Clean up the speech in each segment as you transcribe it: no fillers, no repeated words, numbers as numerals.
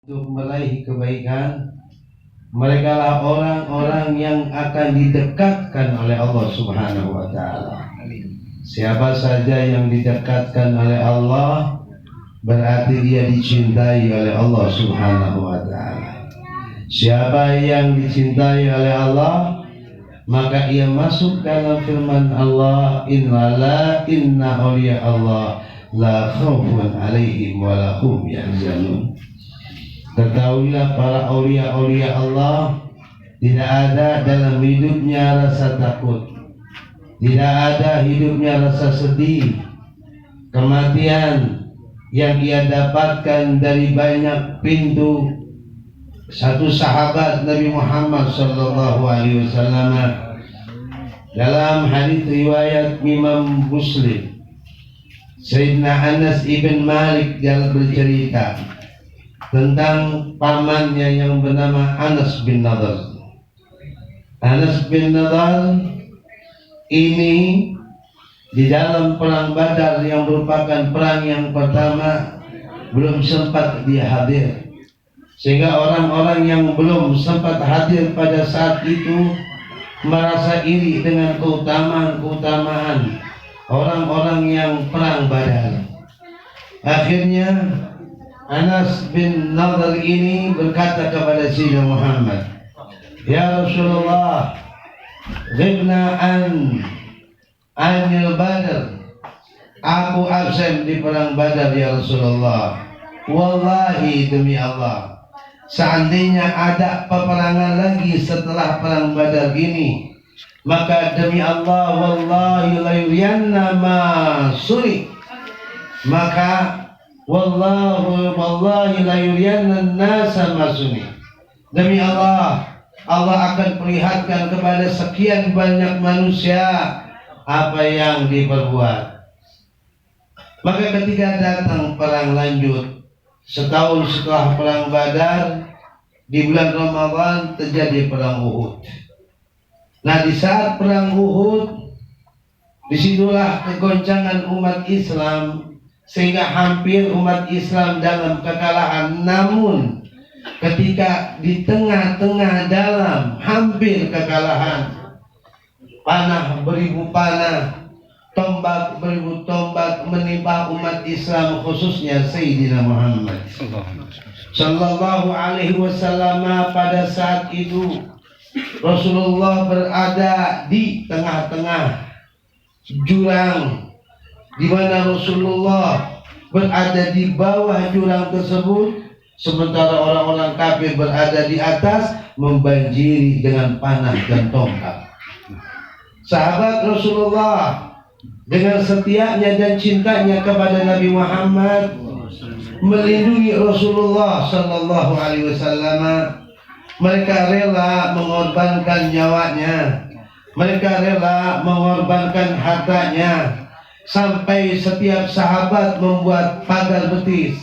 untuk meraih kebaikan, mereka lah orang-orang yang akan didekatkan oleh Allah Subhanahu wa Ta'ala. Siapa saja yang didekatkan oleh Allah, berarti dia dicintai oleh Allah Subhanahu wa Ta'ala. Siapa yang dicintai oleh Allah, maka ia masuk dalam firman Allah, inna awliya Allah la khaufun alaihim wa la hum yahzanun. Ketahuilah para aulia-aulia Allah tidak ada dalam hidupnya rasa takut, tidak ada hidupnya rasa sedih. Kematian yang ia dapatkan dari banyak pintu. Satu sahabat Nabi Muhammad sallallahu alaihi wasallam dalam hadis riwayat Imam Muslim, Sayyidina Anas ibn Malik yang bercerita tentang pamannya yang bernama Anas bin Nadhr. Anas bin Nadhr ini di dalam perang Badar yang merupakan perang yang pertama belum sempat dia hadir, sehingga orang-orang yang belum sempat hadir pada saat itu merasa iri dengan keutamaan orang-orang yang perang Badar. Akhirnya Anas bin Nadhr ini berkata kepada Sayyidina Muhammad, "Ya Rasulullah, ghibna anil Badr. Aku absen di perang Badar ya Rasulullah. Wallahi demi Allah, seandainya ada peperangan lagi setelah perang Badar ini, maka demi Allah wallahi la yuriyanna ma suri. Maka wallahi la yuriyanna nasa ma suni. Demi Allah, Allah akan perlihatkan kepada sekian banyak manusia apa yang diperbuat." Maka ketika datang perang lanjut, setahun setelah perang Badar, di bulan Ramadan terjadi perang Uhud. Nah, di saat perang Uhud, disitulah kegoncangan umat Islam, sehingga hampir umat Islam dalam kekalahan. Namun ketika di tengah-tengah dalam hampir kekalahan, panah beribu panah, tombak beribu tombak menimpa umat Islam, khususnya Sayyidina Muhammad sallallahu alaihi wasallam. Pada saat itu Rasulullah berada di tengah-tengah jurang, di mana Rasulullah berada di bawah jurang tersebut, sementara orang-orang kafir berada di atas membanjiri dengan panah dan tombak. Sahabat Rasulullah dengan setianya dan cintanya kepada Nabi Muhammad melindungi Rasulullah sallallahu alaihi wasallam. Mereka rela mengorbankan nyawanya, mereka rela mengorbankan hartanya, sampai setiap sahabat membuat pagar betis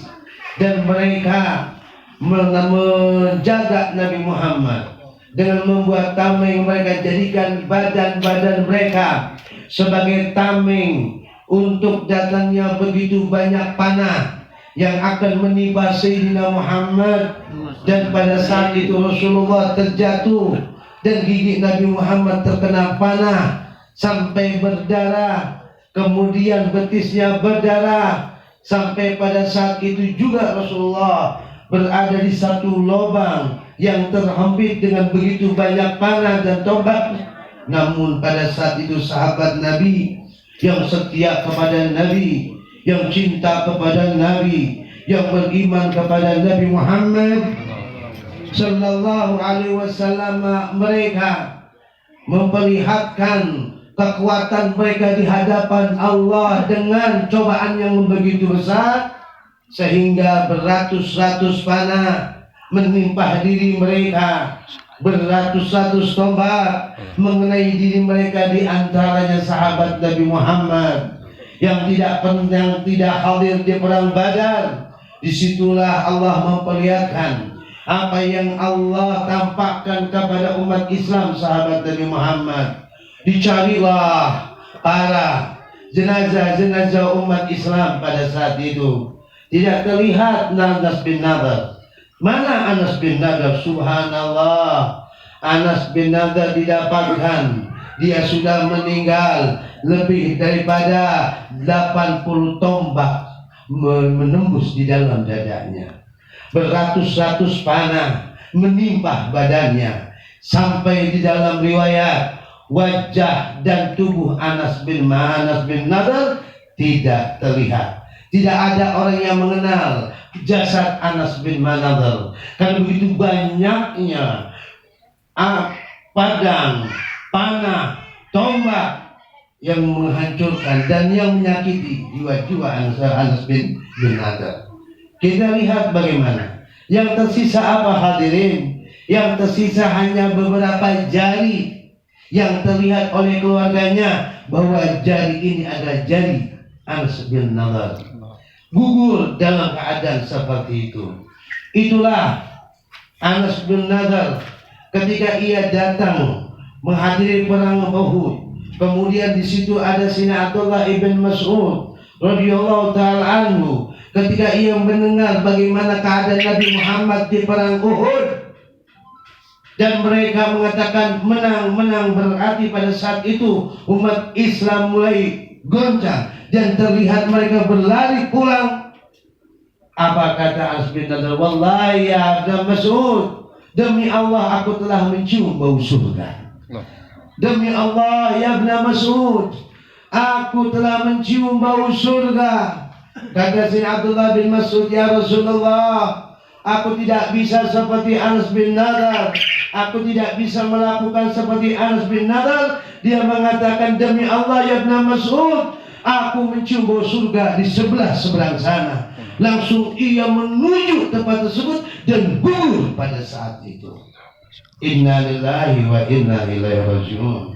dan mereka menjaga Nabi Muhammad dengan membuat tameng. Mereka jadikan badan-badan mereka sebagai tameng untuk datangnya begitu banyak panah yang akan menimpa Sayyidina Muhammad. Dan pada saat itu Rasulullah terjatuh dan gigi Nabi Muhammad terkena panah sampai berdarah, kemudian betisnya berdarah, sampai pada saat itu juga Rasulullah berada di satu lubang yang terhempit dengan begitu banyak panah dan tombak. Namun pada saat itu sahabat Nabi yang setia kepada Nabi, yang cinta kepada Nabi, yang beriman kepada Nabi Muhammad sallallahu alaihi wasallam, mereka memperlihatkan kekuatan mereka di hadapan Allah dengan cobaan yang begitu besar, sehingga beratus-ratus panah menimpa diri mereka, beratus-ratus tombak mengenai diri mereka. Di antaranya sahabat Nabi Muhammad yang tidak hadir di perang Badar. Disitulah Allah memperlihatkan apa yang Allah tampakkan kepada umat Islam, sahabat Nabi Muhammad. Dicarilah para jenazah-jenazah umat Islam pada saat itu. Tidak terlihat Anas bin Nadhr, Mana Anas bin Nadar? Subhanallah, Anas bin Nadar didapatkan dia sudah meninggal lebih daripada 80 tombak menembus di dalam dadanya. Beratus-ratus panah menimpa badannya, sampai di dalam riwayat wajah dan tubuh Anas bin Nadar tidak terlihat. Tidak ada orang yang mengenal jasad Anas bin Nadar, karena begitu banyaknya pedang, panah, tombak yang menghancurkan dan yang menyakiti jiwa-jiwa Anas bin Nadar. Kita lihat bagaimana yang tersisa apa hadirin? Yang tersisa hanya beberapa jari yang terlihat oleh keluarganya bahwa jari ini adalah jari Anas bin Nadar. Gugur dalam keadaan seperti itu. Itulah Anas bin Nadar ketika ia datang menghadiri perang Uhud. Kemudian di situ ada Sina Abdullah ibn Mas'ud radhiyallahu taala anhu. Ketika ia mendengar bagaimana keadaan Nabi Muhammad di perang Uhud dan mereka mengatakan menang, berarti pada saat itu umat Islam mulai goncang dan terlihat mereka berlari pulang. Apa kata Anas bin Nadar? Wallahi ya Ibn Mas'ud, demi Allah aku telah mencium bau surga. Demi Allah ya Ibn Mas'ud, aku telah mencium bau surga. Kata Sayyidina Abdullah bin Mas'ud, ya Rasulullah, aku tidak bisa seperti Anas bin Nadar. Aku tidak bisa melakukan seperti Anas bin Nadar. Dia mengatakan, demi Allah ya Ibn Mas'ud, aku mencium bau surga di sebelah seberang sana. Langsung ia menuju tempat tersebut dan gugur pada saat itu. Inna lillahi wa inna ilaihi raji'un.